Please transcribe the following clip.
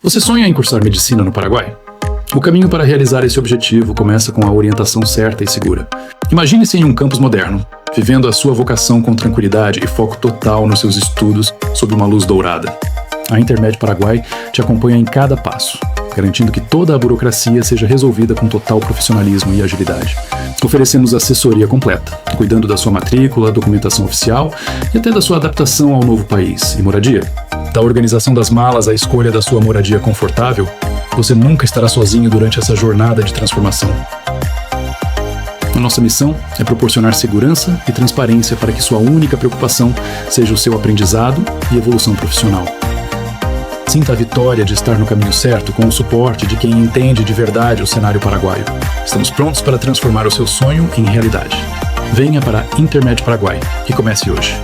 Você sonha em cursar medicina no Paraguai? O caminho para realizar esse objetivo começa com a orientação certa e segura. Imagine-se em um campus moderno, vivendo a sua vocação com tranquilidade e foco total nos seus estudos sob uma luz dourada. A Intermed Paraguai te acompanha em cada passo, garantindo que toda a burocracia seja resolvida com total profissionalismo e agilidade. Oferecemos assessoria completa, cuidando da sua matrícula, documentação oficial e até da sua adaptação ao novo país e moradia. Da organização das malas à escolha da sua moradia confortável, você nunca estará sozinho durante essa jornada de transformação. A nossa missão é proporcionar segurança e transparência para que sua única preocupação seja o seu aprendizado e evolução profissional. Sinta a vitória de estar no caminho certo com o suporte de quem entende de verdade o cenário paraguaio. Estamos prontos para transformar o seu sonho em realidade. Venha para a Intermed Paraguai e comece hoje.